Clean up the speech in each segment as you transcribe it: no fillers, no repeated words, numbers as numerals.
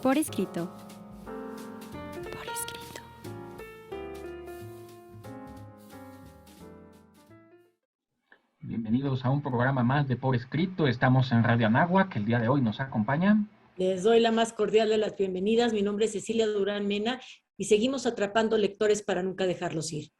Por escrito. Por escrito. Bienvenidos a un programa más de Por Escrito. Estamos en Radio Anáhuac, que el día de hoy nos acompaña. Les doy la más cordial de las bienvenidas. Mi nombre es Cecilia Durán Mena y seguimos atrapando lectores para nunca dejarlos ir.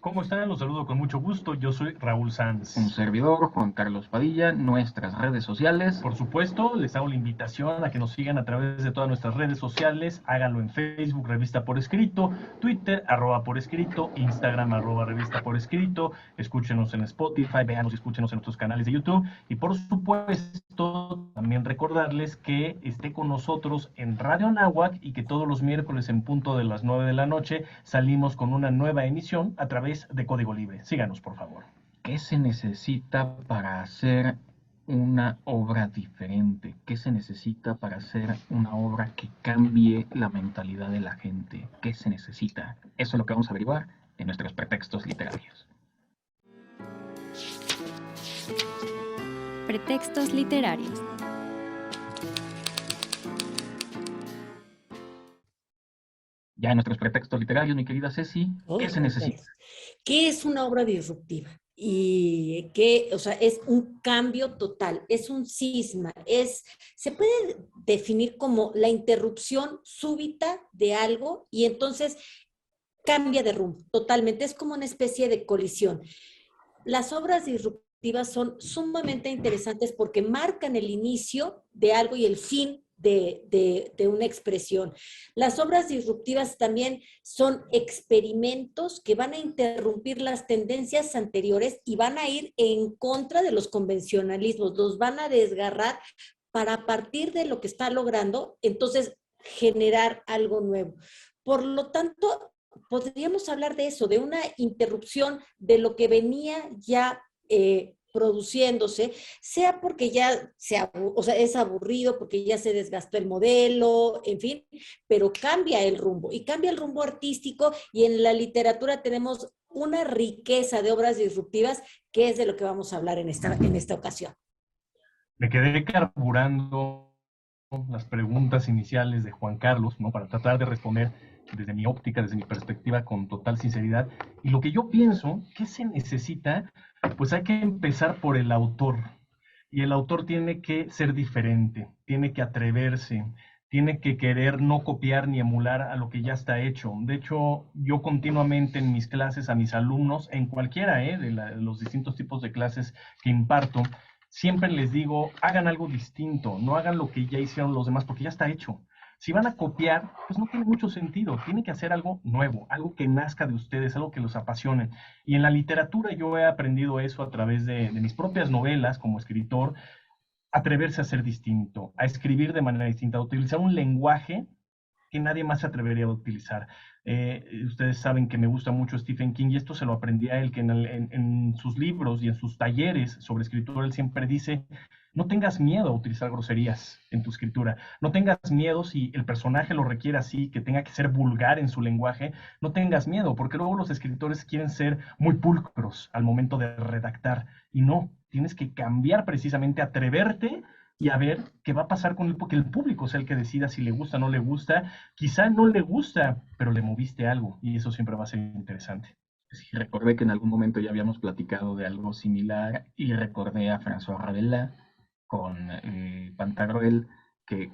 ¿Cómo están? Los saludo con mucho gusto. Yo soy Raúl Sanz. Un servidor, Juan Carlos Padilla, nuestras redes sociales. Por supuesto, les hago la invitación a que nos sigan a través de todas nuestras redes sociales. Háganlo en Facebook, Revista Por Escrito, Twitter, @Por Escrito, Instagram, @Revista Por Escrito. Escúchenos en Spotify, véanos y escúchenos en nuestros canales de YouTube. Y por supuesto, también recordarles que esté con nosotros en Radio Anáhuac y que todos los miércoles en punto de las 9 de la noche salimos con una nueva emisión a través de Código Libre. Síganos, por favor. ¿Qué se necesita para hacer una obra diferente? ¿Qué se necesita para hacer una obra que cambie la mentalidad de la gente? ¿Qué se necesita? Eso es lo que vamos a averiguar en nuestros pretextos literarios. Pretextos literarios. Ya en nuestros pretextos literarios, mi querida Ceci, ¿qué se necesita? ¿Qué es una obra disruptiva? Y que, es un cambio total, es un cisma, se puede definir como la interrupción súbita de algo y entonces cambia de rumbo totalmente, es como una especie de colisión. Las obras disruptivas son sumamente interesantes porque marcan el inicio de algo y el fin de una expresión. Las obras disruptivas también son experimentos que van a interrumpir las tendencias anteriores y van a ir en contra de los convencionalismos, los van a desgarrar para a partir de lo que está logrando, entonces generar algo nuevo. Por lo tanto, podríamos hablar de eso, de una interrupción de lo que venía ya produciéndose, sea porque ya es aburrido, porque ya se desgastó el modelo, en fin, pero cambia el rumbo y cambia el rumbo artístico y en la literatura tenemos una riqueza de obras disruptivas que es de lo que vamos a hablar en esta ocasión. Me quedé carburando las preguntas iniciales de Juan Carlos, ¿no? Para tratar de responder desde mi óptica, desde mi perspectiva, con total sinceridad. Y lo que yo pienso, ¿qué se necesita? Pues hay que empezar por el autor. Y el autor tiene que ser diferente, tiene que atreverse, tiene que querer no copiar ni emular a lo que ya está hecho. De hecho, yo continuamente en mis clases a mis alumnos, en cualquiera de los distintos tipos de clases que imparto, siempre les digo, hagan algo distinto, no hagan lo que ya hicieron los demás, porque ya está hecho. Si van a copiar, pues no tiene mucho sentido. Tienen que hacer algo nuevo, algo que nazca de ustedes, algo que los apasione. Y en la literatura yo he aprendido eso a través de mis propias novelas como escritor, atreverse a ser distinto, a escribir de manera distinta, a utilizar un lenguaje que nadie más se atrevería a utilizar. Ustedes saben que me gusta mucho Stephen King y esto se lo aprendí a él, que en sus libros y en sus talleres sobre escritura él siempre dice, no tengas miedo a utilizar groserías en tu escritura, no tengas miedo si el personaje lo requiere así, que tenga que ser vulgar en su lenguaje, no tengas miedo, porque luego los escritores quieren ser muy pulcros al momento de redactar y no, tienes que cambiar precisamente, atreverte y a ver qué va a pasar con él, porque el público es el que decida si le gusta o no le gusta. Quizá no le gusta, pero le moviste algo y eso siempre va a ser interesante. Sí, recordé que en algún momento ya habíamos platicado de algo similar y recordé a François Rabelais con Pantagruel, que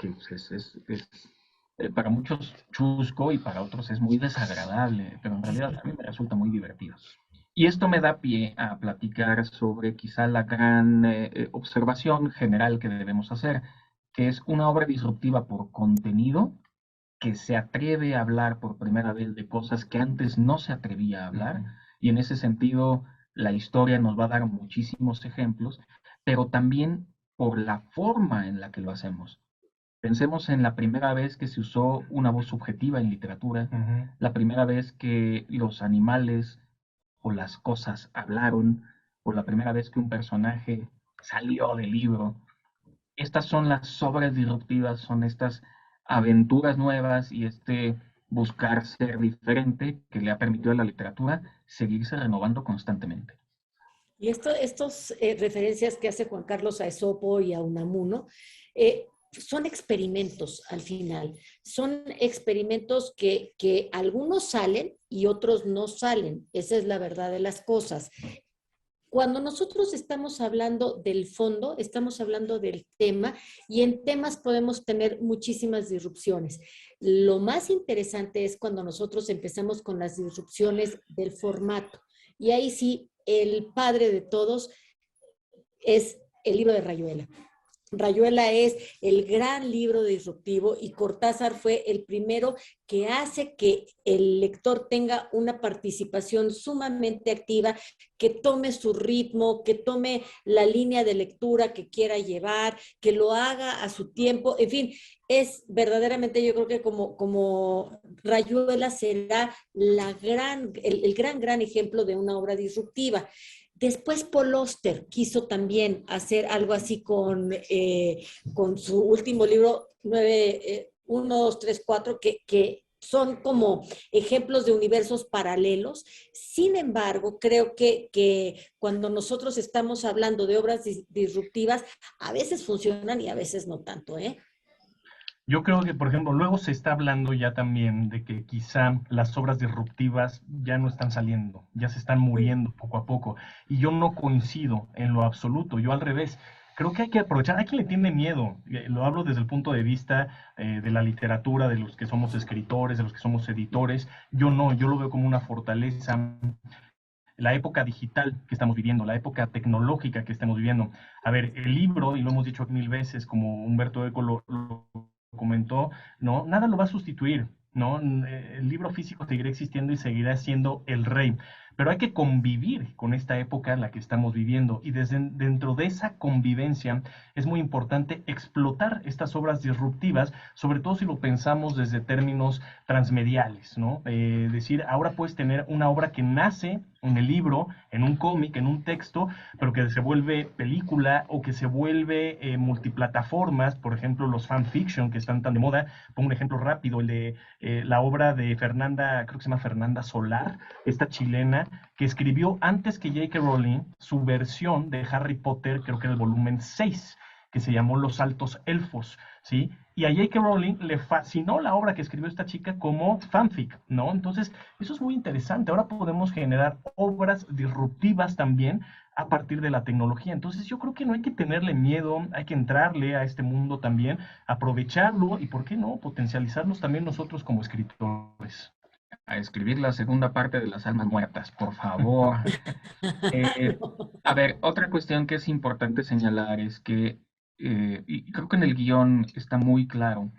para muchos chusco y para otros es muy desagradable, pero en realidad a mí me resulta muy divertido. Y esto me da pie a platicar sobre quizá la gran observación general que debemos hacer, que es una obra disruptiva por contenido que se atreve a hablar por primera vez de cosas que antes no se atrevía a hablar, y en ese sentido la historia nos va a dar muchísimos ejemplos, pero también por la forma en la que lo hacemos. Pensemos en la primera vez que se usó una voz subjetiva en literatura, la primera vez que los animales o las cosas hablaron, o la primera vez que un personaje salió del libro. Estas son las obras disruptivas, son estas aventuras nuevas y este buscar ser diferente que le ha permitido a la literatura seguirse renovando constantemente. Y estos referencias que hace Juan Carlos a Esopo y a Unamuno, son experimentos al final, son experimentos que algunos salen y otros no salen, esa es la verdad de las cosas. Cuando nosotros estamos hablando del fondo, estamos hablando del tema y en temas podemos tener muchísimas disrupciones. Lo más interesante es cuando nosotros empezamos con las disrupciones del formato. Y ahí sí, el padre de todos es el libro de Rayuela. Rayuela es el gran libro disruptivo y Cortázar fue el primero que hace que el lector tenga una participación sumamente activa, que tome su ritmo, que tome la línea de lectura que quiera llevar, que lo haga a su tiempo, en fin, es verdaderamente, yo creo que como Rayuela será el gran ejemplo de una obra disruptiva. Después Paul Auster quiso también hacer algo así con su último libro, 1, 2, 3, 4, que son como ejemplos de universos paralelos. Sin embargo, creo que cuando nosotros estamos hablando de obras disruptivas, a veces funcionan y a veces no tanto, ¿eh? Yo creo que, por ejemplo, luego se está hablando ya también de que quizá las obras disruptivas ya no están saliendo, ya se están muriendo poco a poco. Y yo no coincido en lo absoluto, yo al revés. Creo que hay que aprovechar, hay quien le tiene miedo, lo hablo desde el punto de vista de la literatura, de los que somos escritores, de los que somos editores. Yo no, yo lo veo como una fortaleza. La época digital que estamos viviendo, la época tecnológica que estamos viviendo. A ver, el libro, y lo hemos dicho mil veces, como Humberto Eco lo comentó, ¿no? Nada lo va a sustituir, ¿no? El libro físico seguirá existiendo y seguirá siendo el rey, pero hay que convivir con esta época en la que estamos viviendo y dentro de esa convivencia es muy importante explotar estas obras disruptivas, sobre todo si lo pensamos desde términos transmediales, ¿no? Decir, ahora puedes tener una obra que nace en el libro, en un cómic, en un texto, pero que se vuelve película o que se vuelve multiplataformas, por ejemplo, los fanfiction que están tan de moda. Pongo un ejemplo rápido, el de la obra de Fernanda, creo que se llama Fernanda Solar, esta chilena, que escribió antes que J.K. Rowling su versión de Harry Potter, creo que era el volumen 6, que se llamó Los Altos Elfos, ¿sí? Y a J.K. Rowling le fascinó la obra que escribió esta chica como fanfic, ¿no? Entonces, eso es muy interesante. Ahora podemos generar obras disruptivas también a partir de la tecnología. Entonces, yo creo que no hay que tenerle miedo, hay que entrarle a este mundo también, aprovecharlo y, ¿por qué no?, potencializarnos también nosotros como escritores. A escribir la segunda parte de Las Almas Muertas, por favor. A ver, otra cuestión que es importante señalar es que, y creo que en el guión está muy claro,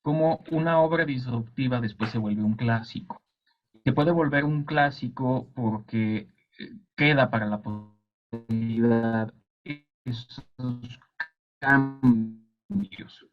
cómo una obra disruptiva después se vuelve un clásico. Se puede volver un clásico porque queda para la posteridad esos cambios.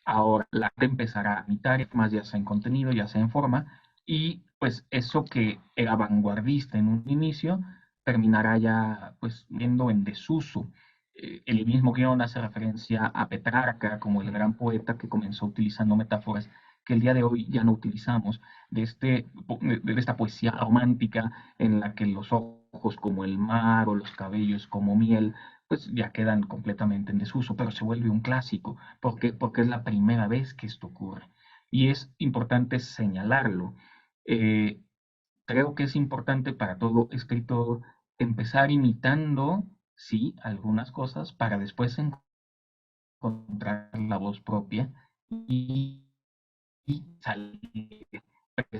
Ahora la gente empezará a imitar, más ya sea en contenido, ya sea en forma, y pues eso que era vanguardista en un inicio terminará ya pues viendo en desuso. El mismo guión hace referencia a Petrarca como el gran poeta que comenzó utilizando metáforas que el día de hoy ya no utilizamos, de esta poesía romántica en la que los ojos como el mar o los cabellos como miel, pues ya quedan completamente en desuso, pero se vuelve un clásico. ¿Por qué? Porque es la primera vez que esto ocurre. Y es importante señalarlo. Eh, Creo que es importante para todo escritor empezar imitando, sí, algunas cosas, para después encontrar la voz propia y, y salir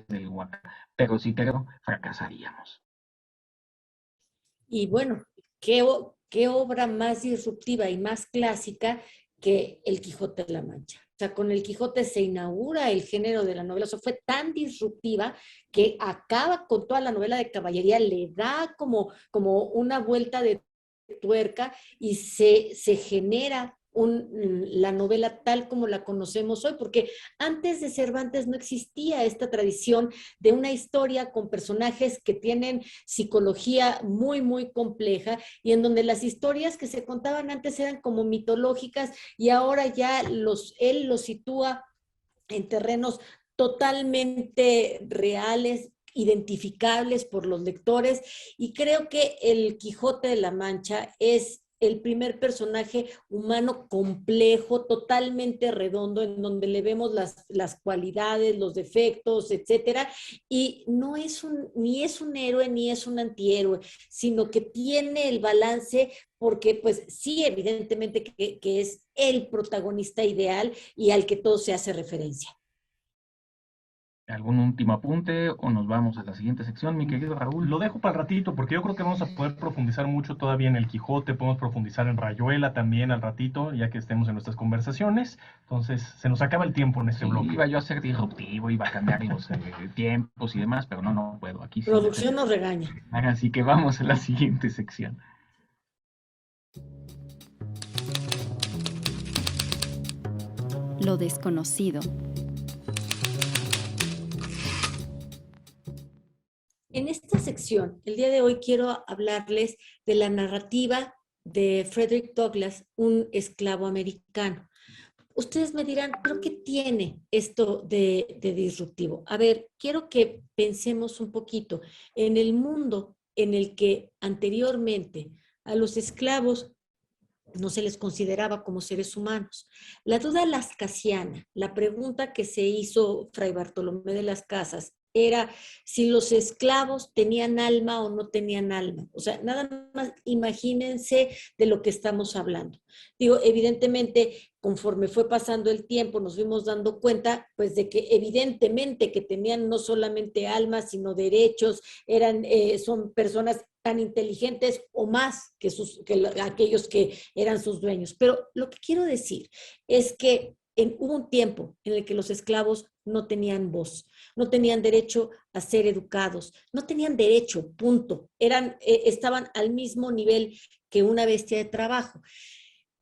del huaca. Pero sí creo fracasaríamos. Y bueno, ¿qué obra más disruptiva y más clásica que El Quijote de la Mancha? O sea, con El Quijote se inaugura el género de la novela. O sea, fue tan disruptiva que acaba con toda la novela de caballería, le da como una vuelta de tuerca y se genera la novela tal como la conocemos hoy, porque antes de Cervantes no existía esta tradición de una historia con personajes que tienen psicología muy, muy compleja y en donde las historias que se contaban antes eran como mitológicas y ahora ya él los sitúa en terrenos totalmente reales, identificables por los lectores, y creo que El Quijote de la Mancha es el primer personaje humano complejo, totalmente redondo, en donde le vemos las cualidades, los defectos, etcétera, y no es ni es un héroe ni es un antihéroe, sino que tiene el balance porque pues sí, evidentemente que es el protagonista ideal y al que todo se hace referencia. ¿Algún último apunte o nos vamos a la siguiente sección, mi querido Raúl? Lo dejo para el ratito, porque yo creo que vamos a poder profundizar mucho todavía en el Quijote, podemos profundizar en Rayuela también al ratito, ya que estemos en nuestras conversaciones. Entonces, se nos acaba el tiempo en este Sí, bloque. iba yo a ser disruptivo, iba a cambiar los tiempos y demás, pero no puedo. Aquí sí Producción nos regaña. Así que vamos a la siguiente sección. Lo desconocido. En esta sección, el día de hoy quiero hablarles de la narrativa de Frederick Douglass, un esclavo americano. Ustedes me dirán, ¿pero qué tiene esto de disruptivo? A ver, quiero que pensemos un poquito en el mundo en el que anteriormente a los esclavos no se les consideraba como seres humanos. La duda lascasiana, la pregunta que se hizo Fray Bartolomé de las Casas, era si los esclavos tenían alma o no tenían alma. O sea, nada más imagínense de lo que estamos hablando. Digo, evidentemente, conforme fue pasando el tiempo, nos fuimos dando cuenta, pues, de que evidentemente que tenían no solamente alma, sino derechos, son personas tan inteligentes o más que aquellos que eran sus dueños. Pero lo que quiero decir es que hubo un tiempo en el que los esclavos no tenían voz, no tenían derecho a ser educados, no tenían derecho, punto. Estaban al mismo nivel que una bestia de trabajo.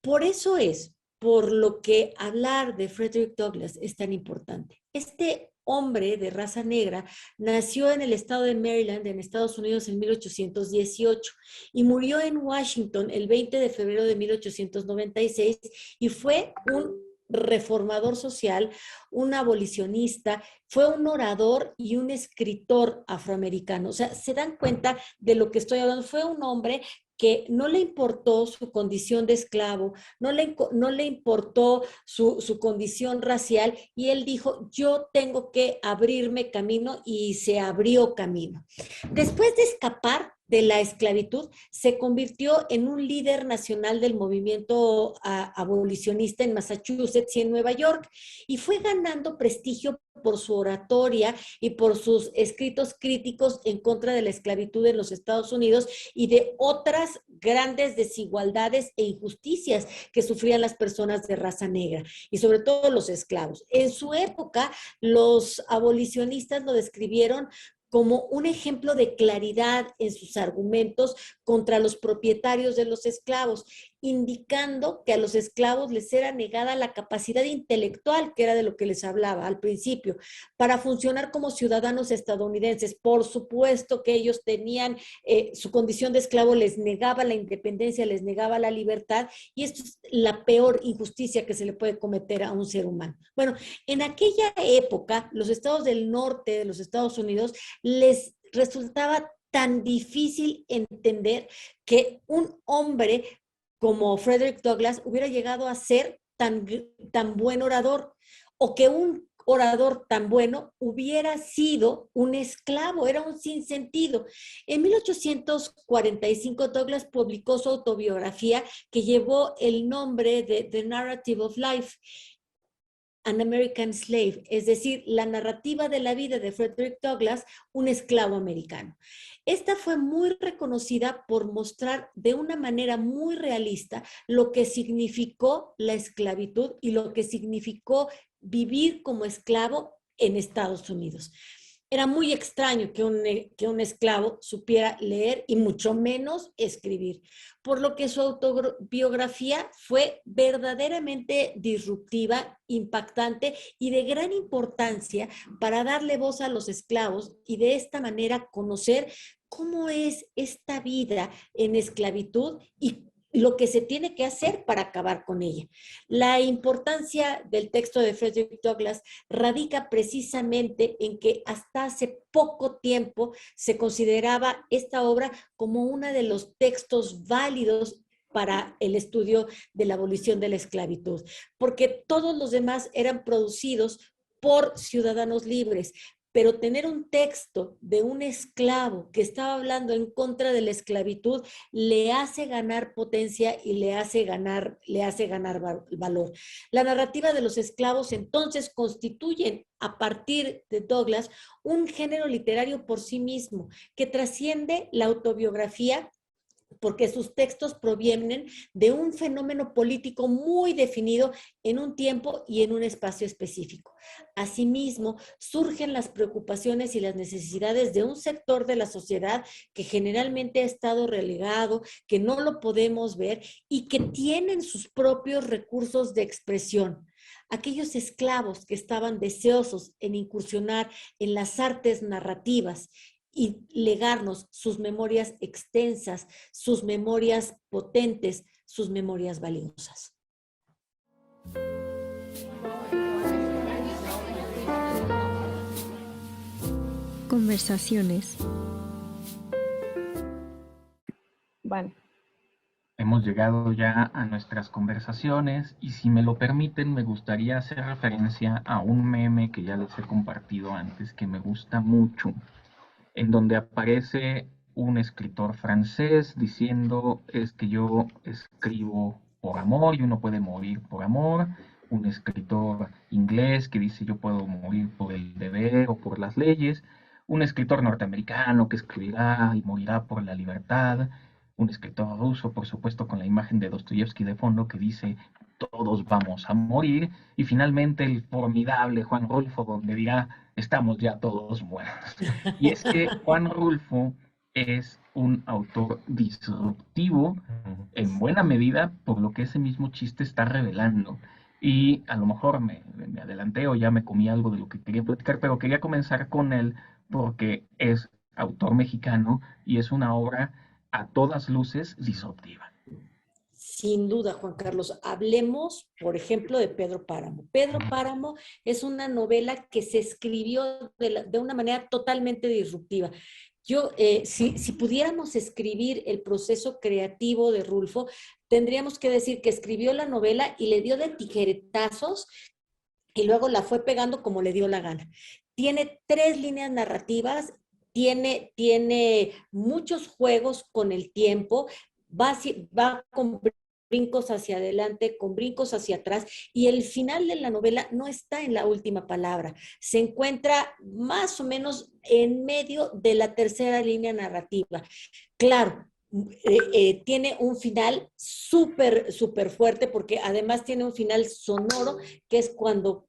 Por eso es por lo que hablar de Frederick Douglass es tan importante. Este hombre de raza negra nació en el estado de Maryland, en Estados Unidos, en 1818 y murió en Washington el 20 de febrero de 1896 y fue un reformador social, un abolicionista, fue un orador y un escritor afroamericano. O sea, se dan cuenta de lo que estoy hablando. Fue un hombre que no le importó su condición de esclavo, no le importó su condición racial, y él dijo, yo tengo que abrirme camino, y se abrió camino. Después de escapar de la esclavitud, se convirtió en un líder nacional del movimiento abolicionista en Massachusetts y en Nueva York, y fue ganando prestigio por su oratoria y por sus escritos críticos en contra de la esclavitud en los Estados Unidos y de otras grandes desigualdades e injusticias que sufrían las personas de raza negra y sobre todo los esclavos. En su época, los abolicionistas lo describieron como un ejemplo de claridad en sus argumentos contra los propietarios de los esclavos, indicando que a los esclavos les era negada la capacidad intelectual, que era de lo que les hablaba al principio, para funcionar como ciudadanos estadounidenses. Por supuesto que ellos tenían, su condición de esclavo les negaba la independencia, les negaba la libertad, y esto es la peor injusticia que se le puede cometer a un ser humano. Bueno, en aquella época, los estados del norte de los Estados Unidos les resultaba tan difícil entender que un hombre como Frederick Douglass hubiera llegado a ser tan buen orador, o que un orador tan bueno hubiera sido un esclavo. Era un sinsentido. En 1845 Douglass publicó su autobiografía, que llevó el nombre de The Narrative of Life, An American Slave, es decir, la narrativa de la vida de Frederick Douglass, un esclavo americano. Esta fue muy reconocida por mostrar de una manera muy realista lo que significó la esclavitud y lo que significó vivir como esclavo en Estados Unidos. Era muy extraño que un esclavo supiera leer y mucho menos escribir, por lo que su autobiografía fue verdaderamente disruptiva, impactante y de gran importancia para darle voz a los esclavos y de esta manera conocer cómo es esta vida en esclavitud y lo que se tiene que hacer para acabar con ella. La importancia del texto de Frederick Douglass radica precisamente en que hasta hace poco tiempo se consideraba esta obra como uno de los textos válidos para el estudio de la abolición de la esclavitud, porque todos los demás eran producidos por ciudadanos libres. Pero tener un texto de un esclavo que estaba hablando en contra de la esclavitud le hace ganar potencia y le hace ganar valor. La narrativa de los esclavos entonces constituyen, a partir de Douglass, un género literario por sí mismo que trasciende la autobiografía, porque sus textos provienen de un fenómeno político muy definido en un tiempo y en un espacio específico. Asimismo, surgen las preocupaciones y las necesidades de un sector de la sociedad que generalmente ha estado relegado, que no lo podemos ver y que tienen sus propios recursos de expresión. Aquellos esclavos que estaban deseosos en incursionar en las artes narrativas y legarnos sus memorias extensas, sus memorias potentes, sus memorias valiosas. Conversaciones. Bueno. Hemos llegado ya a nuestras conversaciones y si me lo permiten me gustaría hacer referencia a un meme que ya les he compartido antes que me gusta mucho, en donde aparece un escritor francés diciendo es que yo escribo por amor y uno puede morir por amor, un escritor inglés que dice yo puedo morir por el deber o por las leyes, un escritor norteamericano que escribirá y morirá por la libertad, un escritor ruso, por supuesto, con la imagen de Dostoyevsky de fondo que dice todos vamos a morir, y finalmente el formidable Juan Rulfo donde dirá estamos ya todos muertos. Y es que Juan Rulfo es un autor disruptivo en buena medida por lo que ese mismo chiste está revelando. Y a lo mejor me adelanté o ya me comí algo de lo que quería platicar, pero quería comenzar con él porque es autor mexicano y es una obra a todas luces disruptiva. Sin duda, Juan Carlos. Hablemos, por ejemplo, de Pedro Páramo. Pedro Páramo es una novela que se escribió de una manera totalmente disruptiva. Si pudiéramos escribir el proceso creativo de Rulfo, tendríamos que decir que escribió la novela y le dio de tijeretazos y luego la fue pegando como le dio la gana. Tiene 3 líneas narrativas, tiene muchos juegos con el tiempo, va con brincos hacia adelante, con brincos hacia atrás, y el final de la novela no está en la última palabra, se encuentra más o menos en medio de la tercera línea narrativa. Claro, tiene un final súper fuerte, porque además tiene un final sonoro, que es cuando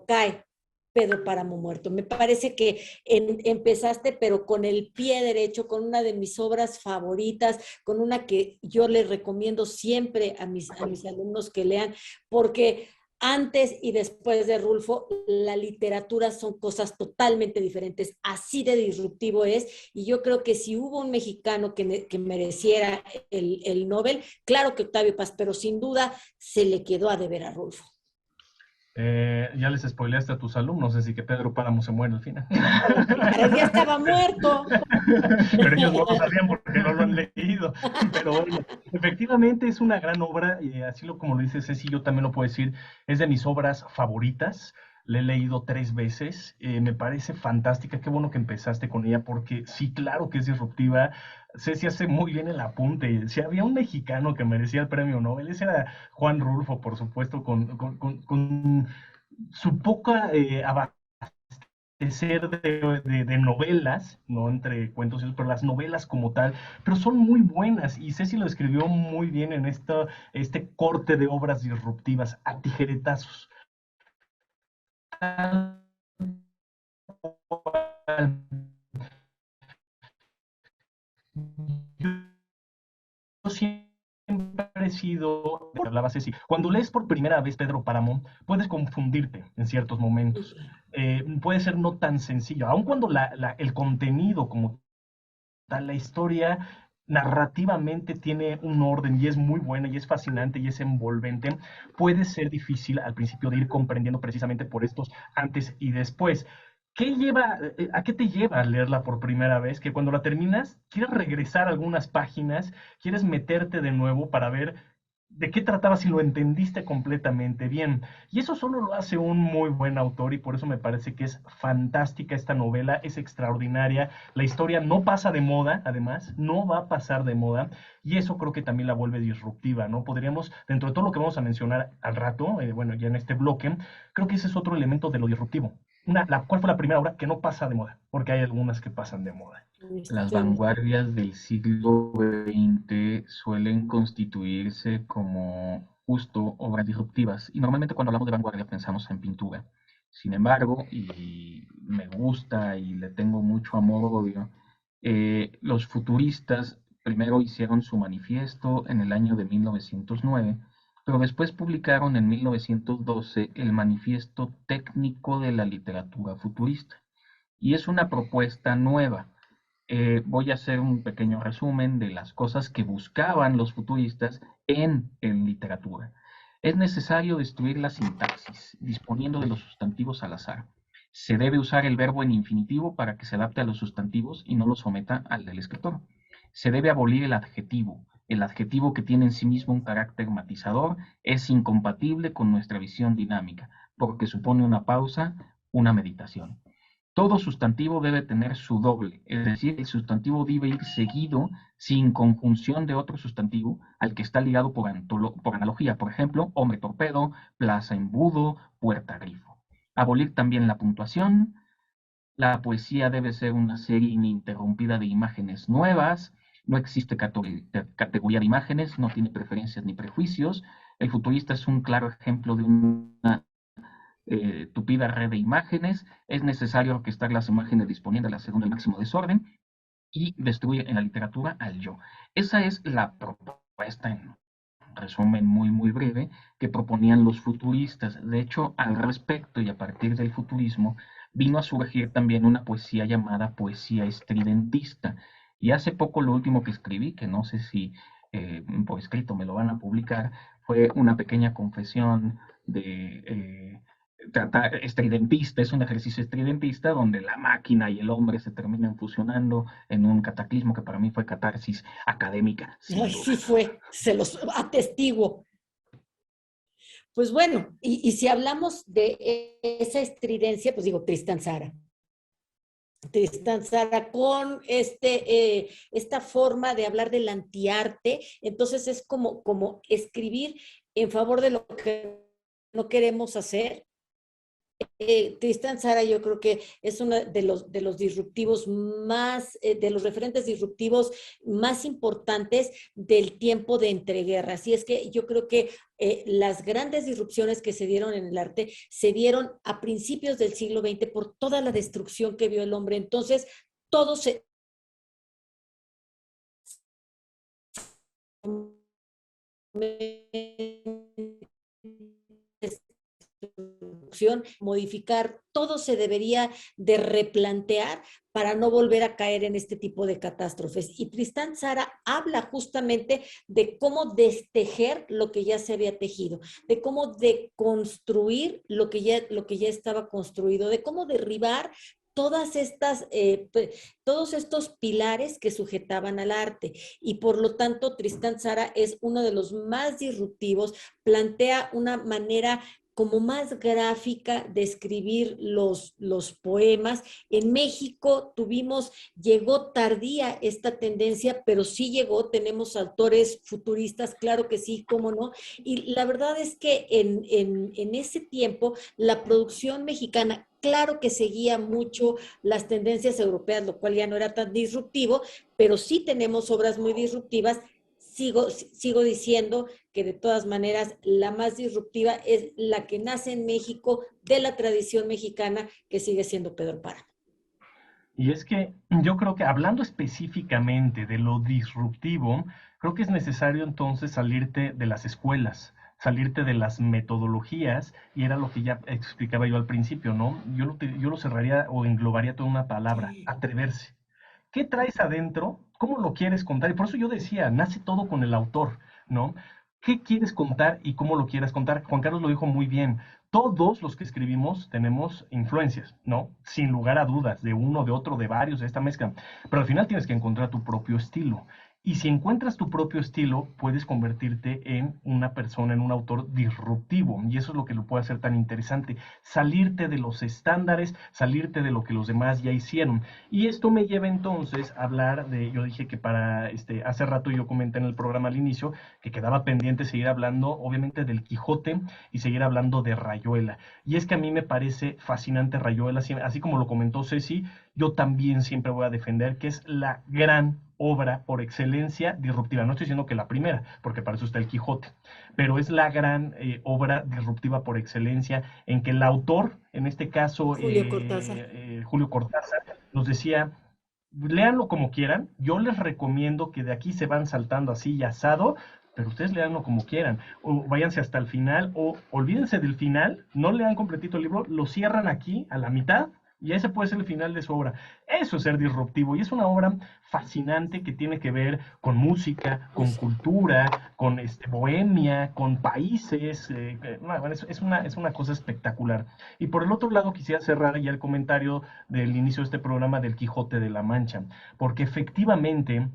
cae Pedro Páramo muerto. Me parece que empezaste, pero con el pie derecho, con una de mis obras favoritas, con una que yo les recomiendo siempre a mis alumnos que lean, porque antes y después de Rulfo, la literatura son cosas totalmente diferentes, así de disruptivo es, y yo creo que si hubo un mexicano que mereciera el Nobel, claro que Octavio Paz, pero sin duda se le quedó a deber a Rulfo. Ya les spoileaste a tus alumnos, así que Pedro Páramo se muere al final. Pero ya estaba muerto. Pero ellos no lo sabían porque no lo han leído. Pero bueno, efectivamente es una gran obra, y así como lo dice Ceci, yo también lo puedo decir, es de mis obras favoritas. La he leído 3 veces, me parece fantástica. Qué bueno que empezaste con ella, porque sí, claro que es disruptiva. Ceci hace muy bien el apunte. Si había un mexicano que merecía el premio Nobel, ese era Juan Rulfo, por supuesto, con su poca abastecer de novelas, no entre cuentos, pero las novelas como tal, pero son muy buenas, y Ceci lo escribió muy bien en este corte de obras disruptivas a tijeretazos. Yo siempre he sido, hablaba Ceci, cuando lees por primera vez Pedro Páramo, puedes confundirte en ciertos momentos. Puede ser no tan sencillo, aun cuando el contenido como tal, la historia narrativamente tiene un orden y es muy buena y es fascinante y es envolvente, puede ser difícil al principio de ir comprendiendo precisamente por estos antes y después. ¿A qué te lleva a leerla por primera vez? Que cuando la terminas, quieres regresar a algunas páginas, quieres meterte de nuevo para ver de qué trataba, si lo entendiste completamente bien. Y eso solo lo hace un muy buen autor y por eso me parece que es fantástica esta novela, es extraordinaria. La historia no pasa de moda, además, no va a pasar de moda y eso creo que también la vuelve disruptiva, ¿no? Podríamos, dentro de todo lo que vamos a mencionar al rato, bueno, ya en este bloque, creo que ese es otro elemento de lo disruptivo. ¿Cuál fue la primera obra que no pasa de moda? Porque hay algunas que pasan de moda. Las Este, vanguardias del siglo XX suelen constituirse como justo obras disruptivas y normalmente cuando hablamos de vanguardia pensamos en pintura. Sin embargo, y me gusta y le tengo mucho amor-odio, los futuristas primero hicieron su manifiesto en el año de 1909, pero después publicaron en 1912 el Manifiesto Técnico de la Literatura Futurista. Y es una propuesta nueva. Voy a hacer un pequeño resumen de las cosas que buscaban los futuristas en literatura. Es necesario destruir la sintaxis, disponiendo de los sustantivos al azar. Se debe usar el verbo en infinitivo para que se adapte a los sustantivos y no lo someta al del escritor. Se debe abolir el adjetivo. El adjetivo que tiene en sí mismo un carácter matizador es incompatible con nuestra visión dinámica, porque supone una pausa, una meditación. Todo sustantivo debe tener su doble, es decir, el sustantivo debe ir seguido sin conjunción de otro sustantivo al que está ligado por analogía. Por ejemplo, hombre torpedo, plaza embudo, puerta grifo. Abolir también la puntuación. La poesía debe ser una serie ininterrumpida de imágenes nuevas. No existe categoría de imágenes, no tiene preferencias ni prejuicios. El futurista es un claro ejemplo de una tupida red de imágenes, es necesario orquestar las imágenes disponiéndolas según el máximo desorden y destruir en la literatura al yo. Esa es la propuesta, en resumen muy breve, que proponían los futuristas. De hecho, al respecto y a partir del futurismo, vino a surgir también una poesía llamada poesía estridentista. Y hace poco lo último que escribí, que no sé si por escrito me lo van a publicar, fue una pequeña confesión de estridentista, es un ejercicio estridentista donde la máquina y el hombre se terminan fusionando en un cataclismo que para mí fue catarsis académica, sin duda. sí fue, se los atestiguo. Pues bueno, y si hablamos de esa estridencia, pues digo, Tristan Tzara. Tristan Tzara con esta forma de hablar del antiarte, entonces es como escribir en favor de lo que no queremos hacer. Tristan Tzara yo creo que es uno de los disruptivos más, de los referentes disruptivos más importantes del tiempo de entreguerra. Así es que yo creo que las grandes disrupciones que se dieron en el arte se dieron a principios del siglo XX por toda la destrucción que vio el hombre. Entonces, todo se modificar, todo se debería de replantear para no volver a caer en este tipo de catástrofes. Y Tristan Tzara habla justamente de cómo destejer lo que ya se había tejido, de cómo deconstruir lo que ya estaba construido, de cómo derribar todas estas, todos estos pilares que sujetaban al arte. Y por lo tanto, Tristan Tzara es uno de los más disruptivos, plantea una manera como más gráfica de escribir los poemas. En México llegó tardía esta tendencia, pero sí llegó, tenemos autores futuristas, claro que sí, cómo no. Y la verdad es que en ese tiempo la producción mexicana, claro que seguía mucho las tendencias europeas, lo cual ya no era tan disruptivo, pero sí tenemos obras muy disruptivas. Sigo diciendo que de todas maneras la más disruptiva es la que nace en México, de la tradición mexicana, que sigue siendo Pedro Páramo. Y es que yo creo que hablando específicamente de lo disruptivo, creo que es necesario entonces salirte de las escuelas, salirte de las metodologías, y era lo que ya explicaba yo al principio, ¿no? Yo lo cerraría o englobaría toda una palabra: atreverse. ¿Qué traes adentro? ¿Cómo lo quieres contar? Y por eso yo decía, nace todo con el autor, ¿no? qué quieres contar y cómo lo quieras contar. Juan Carlos lo dijo muy bien. Todos los que escribimos tenemos influencias, ¿no? Sin lugar a dudas, de uno, de otro, de varios, de esta mezcla. Pero al final tienes que encontrar tu propio estilo. Y si encuentras tu propio estilo, puedes convertirte en una persona, en un autor disruptivo. Y eso es lo que lo puede hacer tan interesante. Salirte de los estándares, salirte de lo que los demás ya hicieron. Y esto me lleva entonces a hablar de, yo dije que hace rato yo comenté en el programa al inicio, que quedaba pendiente seguir hablando, obviamente, del Quijote y seguir hablando de Rayuela. Y es que a mí me parece fascinante Rayuela, así como lo comentó Ceci, yo también siempre voy a defender que es la gran obra por excelencia disruptiva. No estoy diciendo que la primera, porque para eso está el Quijote, pero es la gran obra disruptiva por excelencia en que el autor, en este caso Julio Cortázar. Julio Cortázar, nos decía, léanlo como quieran, yo les recomiendo que de aquí se van saltando así y asado, pero ustedes leanlo como quieran, o váyanse hasta el final, o olvídense del final, no lean completito el libro, lo cierran aquí a la mitad, y ese puede ser el final de su obra. Eso es ser disruptivo, y es una obra fascinante que tiene que ver con música, con cultura, con bohemia, con países, bueno, es una cosa espectacular. Y por el otro lado quisiera cerrar ya el comentario del inicio de este programa del Quijote de la Mancha, porque efectivamente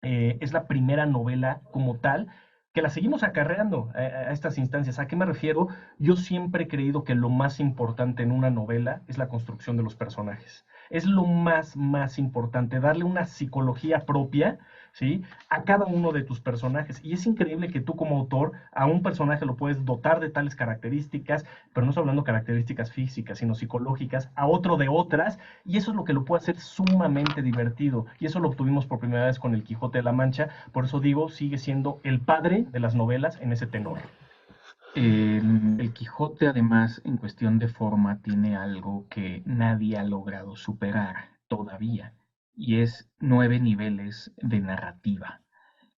es la primera novela como tal que la seguimos acarreando a estas instancias. ¿A qué me refiero? Yo siempre he creído que lo más importante en una novela es la construcción de los personajes. Es lo más importante, darle una psicología propia, ¿sí?, a cada uno de tus personajes. Y es increíble que tú como autor a un personaje lo puedes dotar de tales características, pero no estoy hablando de características físicas, sino psicológicas, a otro de otras, y eso es lo que lo puede hacer sumamente divertido. Y eso lo obtuvimos por primera vez con el Quijote de la Mancha. Por eso digo, sigue siendo el padre de las novelas en ese tenor. El Quijote, además, en cuestión de forma, tiene algo que nadie ha logrado superar todavía, y es 9 niveles de narrativa.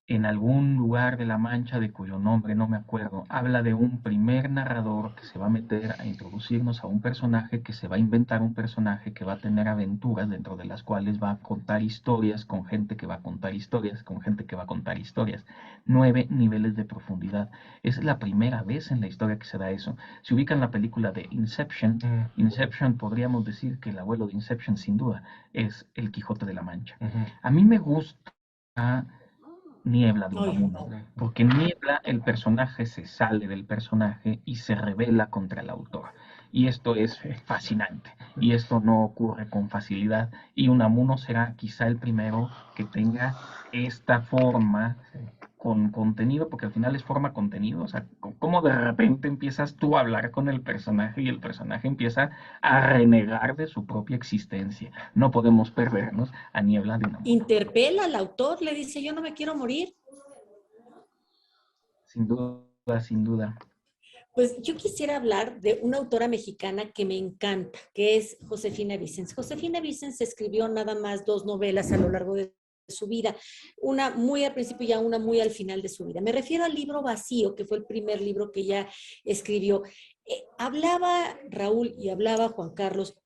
En algún lugar de La Mancha, de cuyo nombre no me acuerdo, habla de un primer narrador que se va a meter a introducirnos a un personaje, que se va a inventar un personaje que va a tener aventuras dentro de las cuales va a contar historias con gente que va a contar historias, con gente que va a contar historias. 9 niveles de profundidad. Es la primera vez en la historia que se da eso. Si ubican la película de Inception, Inception podríamos decir que el abuelo de Inception sin duda es el Quijote de la Mancha. A mí me gusta Niebla de Unamuno, porque Niebla, el personaje se sale del personaje y se revela contra el autor. Y esto es fascinante, y esto no ocurre con facilidad, y Unamuno será quizá el primero que tenga esta forma con contenido, porque al final es forma contenido, o sea, como de repente empiezas tú a hablar con el personaje y el personaje empieza a renegar de su propia existencia. No podemos perdernos a Niebla de Unamuno. Interpela al autor, le dice, yo no me quiero morir. Sin duda, sin duda. Pues yo quisiera hablar de una autora mexicana que me encanta, que es Josefina Vicens. Josefina Vicens escribió nada más 2 novelas a lo largo de su vida, una muy al principio y una muy al final de su vida. Me refiero al libro Vacío, que fue el primer libro que ella escribió. Hablaba Raúl y hablaba Juan Carlos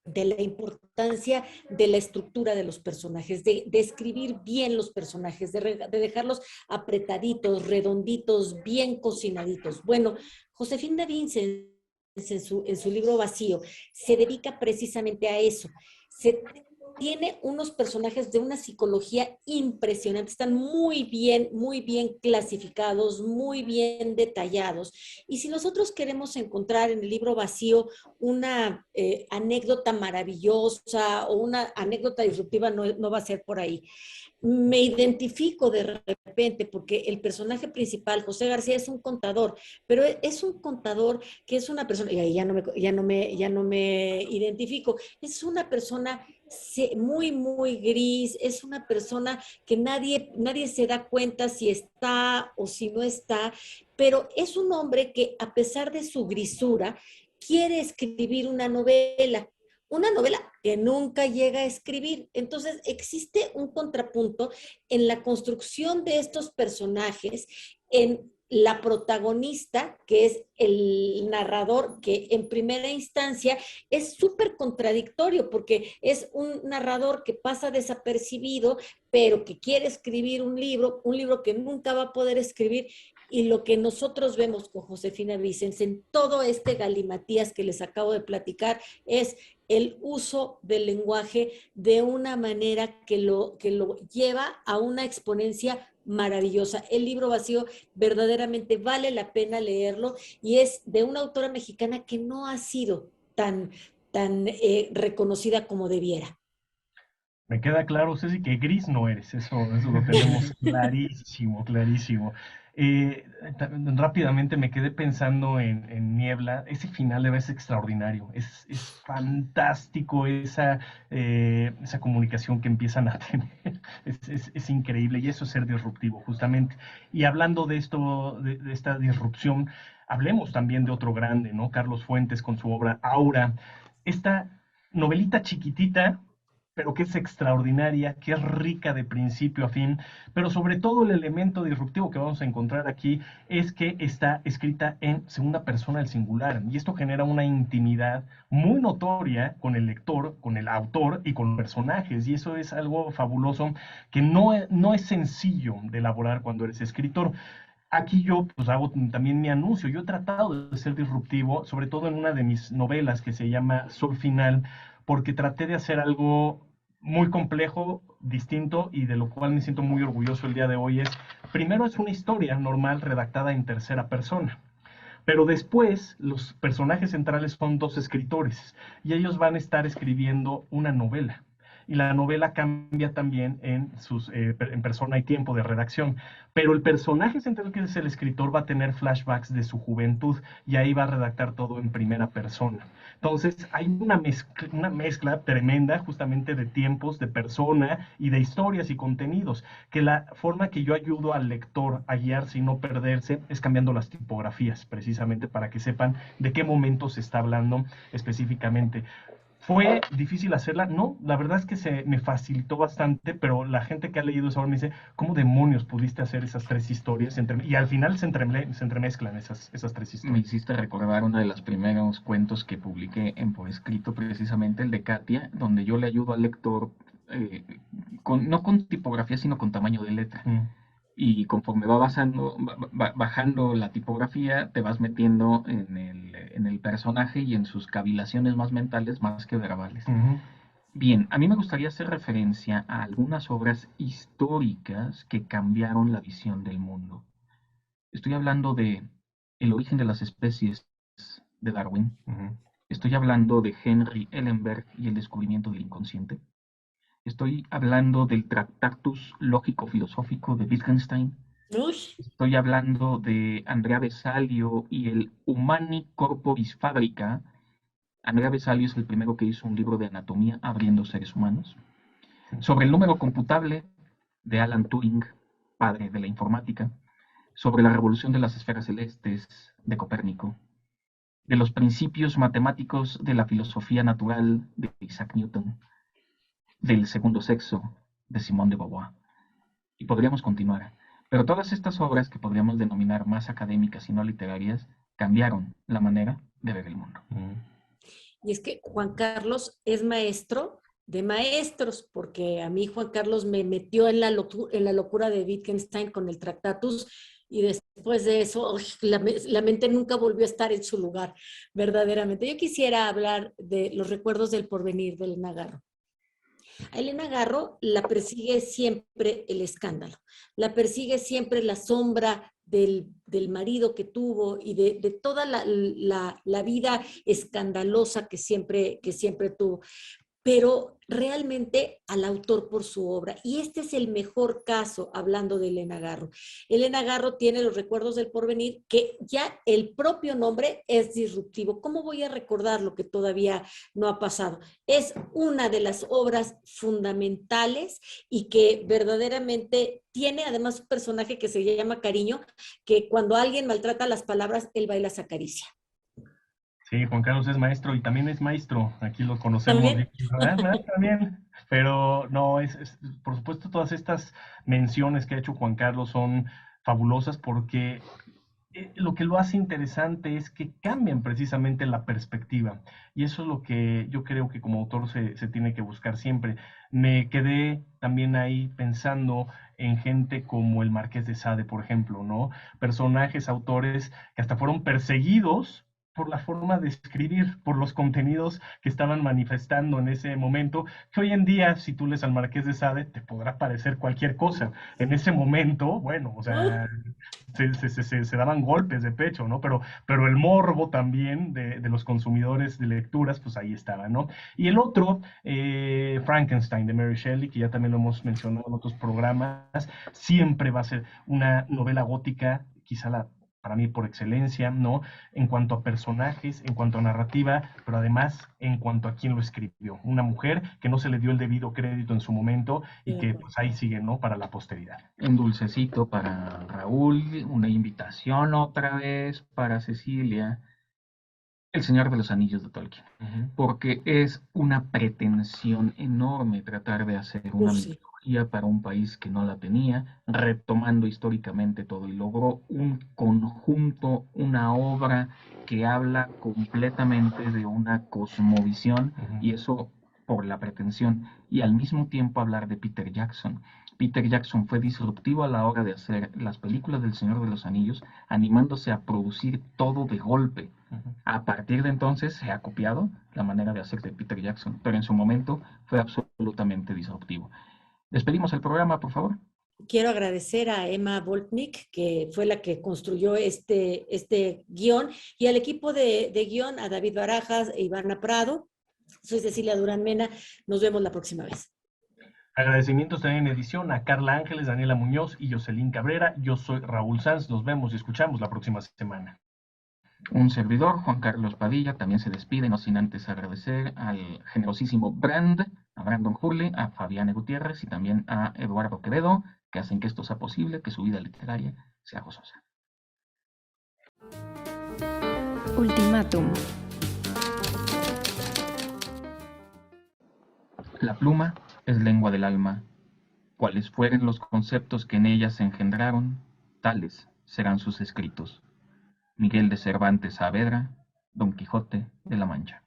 de la importancia de la estructura de los personajes, de escribir bien los personajes, de dejarlos apretaditos, redonditos, bien cocinaditos. Bueno, Josefina Vicens en su libro Vacío se dedica precisamente a eso. Tiene unos personajes de una psicología impresionante, están muy bien clasificados, muy bien detallados. Y si nosotros queremos encontrar en el libro Vacío una anécdota maravillosa o una anécdota disruptiva, no va a ser por ahí. Me identifico de repente porque el personaje principal, José García, es un contador, pero es un contador que es una persona, y ahí ya no me identifico, es una persona muy gris, es una persona que nadie se da cuenta si está o si no está, pero es un hombre que a pesar de su grisura quiere escribir una novela que nunca llega a escribir. Entonces existe un contrapunto en la construcción de estos personajes, en la protagonista, que es el narrador, que en primera instancia es súper contradictorio, porque es un narrador que pasa desapercibido, pero que quiere escribir un libro que nunca va a poder escribir. Y lo que nosotros vemos con Josefina Vicens en todo este galimatías que les acabo de platicar es el uso del lenguaje de una manera que lo lleva a una exponencia maravillosa. El libro vacío verdaderamente vale la pena leerlo y es de una autora mexicana que no ha sido tan reconocida como debiera. Me queda claro, Ceci, que gris no eres, eso lo tenemos clarísimo, clarísimo. Rápidamente me quedé pensando en Niebla, ese final es extraordinario, es fantástico esa comunicación que empiezan a tener, es increíble y eso es ser disruptivo justamente. Y hablando de esto, de esta disrupción, hablemos también de otro grande, ¿no? Carlos Fuentes con su obra Aura, esta novelita chiquitita pero que es extraordinaria, que es rica de principio a fin, pero sobre todo el elemento disruptivo que vamos a encontrar aquí es que está escrita en segunda persona del singular, y esto genera una intimidad muy notoria con el lector, con el autor y con los personajes, y eso es algo fabuloso que no es sencillo de elaborar cuando eres escritor. Aquí yo pues hago también mi anuncio. Yo he tratado de ser disruptivo, sobre todo en una de mis novelas que se llama Sol Final, porque traté de hacer algo muy complejo, distinto y de lo cual me siento muy orgulloso el día de hoy. Primero es una historia normal redactada en tercera persona. Pero después los personajes centrales son dos escritores y ellos van a estar escribiendo una novela. Y la novela cambia también en persona y tiempo de redacción. Pero el personaje central, que es el escritor, va a tener flashbacks de su juventud y ahí va a redactar todo en primera persona. Entonces hay una mezcla tremenda justamente de tiempos, de persona y de historias y contenidos, que la forma que yo ayudo al lector a guiarse y no perderse es cambiando las tipografías, precisamente para que sepan de qué momento se está hablando específicamente. ¿Fue difícil hacerla? No, la verdad es que se me facilitó bastante, pero la gente que ha leído eso ahora me dice, ¿cómo demonios pudiste hacer esas tres historias? Y al final se entremezclan esas tres historias. Me hiciste recordar uno de los primeros cuentos que publiqué en Por Escrito, precisamente el de Katia, donde yo le ayudo al lector, no con tipografía, sino con tamaño de letra. Y conforme va bajando la tipografía, te vas metiendo en el personaje y en sus cavilaciones más mentales más que verbales. Bien, a mí me gustaría hacer referencia a algunas obras históricas que cambiaron la visión del mundo. Estoy hablando de El origen de las especies de Darwin. Estoy hablando de Henry Ellenberg y el descubrimiento del inconsciente. Estoy hablando del Tractatus Lógico-Filosófico de Wittgenstein. Uy. Estoy hablando de Andrea Vesalio y el Humani Corporis Fabrica. Andrea Vesalio es el primero que hizo un libro de anatomía abriendo seres humanos. Sobre el número computable de Alan Turing, padre de la informática. Sobre la revolución de las esferas celestes de Copérnico. De los principios matemáticos de la filosofía natural de Isaac Newton. Del segundo sexo de Simone de Beauvoir. Y podríamos continuar. Pero todas estas obras, que podríamos denominar más académicas y no literarias, cambiaron la manera de ver el mundo. Y es que Juan Carlos es maestro de maestros, porque a mí Juan Carlos me metió en la locura de Wittgenstein con el Tractatus, y después de eso, la mente nunca volvió a estar en su lugar, verdaderamente. Yo quisiera hablar de Los recuerdos del porvenir de Elena Garro. A Elena Garro la persigue siempre el escándalo, la persigue siempre la sombra del marido que tuvo y de toda la vida escandalosa que siempre tuvo. Pero realmente al autor por su obra. Y este es el mejor caso, hablando de Elena Garro. Elena Garro tiene Los recuerdos del porvenir, que ya el propio nombre es disruptivo. ¿Cómo voy a recordar lo que todavía no ha pasado? Es una de las obras fundamentales y que verdaderamente tiene además un personaje que se llama Cariño, que cuando alguien maltrata las palabras, él va y las acaricia. Sí, Juan Carlos es maestro y también es maestro, aquí lo conocemos. ¿También? ¿Verdad? También, pero no, por supuesto todas estas menciones que ha hecho Juan Carlos son fabulosas porque lo que lo hace interesante es que cambian precisamente la perspectiva. Y eso es lo que yo creo que como autor se tiene que buscar siempre. Me quedé también ahí pensando en gente como el Marqués de Sade, por ejemplo, ¿no? Personajes, autores que hasta fueron perseguidos por la forma de escribir, por los contenidos que estaban manifestando en ese momento, que hoy en día, si tú lees al Marqués de Sade, te podrá parecer cualquier cosa. En ese momento, bueno, o sea, se daban golpes de pecho, ¿no? Pero el morbo también de los consumidores de lecturas, pues ahí estaba, ¿no? Y el otro, Frankenstein de Mary Shelley, que ya también lo hemos mencionado en otros programas, siempre va a ser una novela gótica, quizá para mí por excelencia, ¿no? En cuanto a personajes, en cuanto a narrativa, pero además en cuanto a quién lo escribió. Una mujer que no se le dio el debido crédito en su momento y que pues ahí sigue, ¿no? Para la posteridad. Un dulcecito para Raúl, una invitación otra vez para Cecilia. El Señor de los Anillos de Tolkien, porque es una pretensión enorme tratar de hacer una Sí. mitología para un país que no la tenía, retomando históricamente todo, y logró un conjunto, una obra que habla completamente de una cosmovisión, y eso por la pretensión, y al mismo tiempo hablar de Peter Jackson. Peter Jackson fue disruptivo a la hora de hacer las películas del Señor de los Anillos, animándose a producir todo de golpe. A partir de entonces se ha copiado la manera de hacer de Peter Jackson, pero en su momento fue absolutamente disruptivo. Despedimos el programa, por favor. Quiero agradecer a Emma Voltnik, que fue la que construyó este guión, y al equipo de guión, a David Barajas e Ivana Prado. Soy Cecilia Durán Mena. Nos vemos la próxima vez. Agradecimientos también en edición a Carla Ángeles, Daniela Muñoz y Jocelyn Cabrera. Yo soy Raúl Sanz. Nos vemos y escuchamos la próxima semana. Un servidor, Juan Carlos Padilla, también se despide, no sin antes agradecer al generosísimo a Brandon Hurley, a Fabián Gutiérrez y también a Eduardo Quevedo, que hacen que esto sea posible, que su vida literaria sea gozosa. Ultimátum. La pluma es lengua del alma. Cuales fueren los conceptos que en ella se engendraron, tales serán sus escritos. Miguel de Cervantes Saavedra, Don Quijote de la Mancha.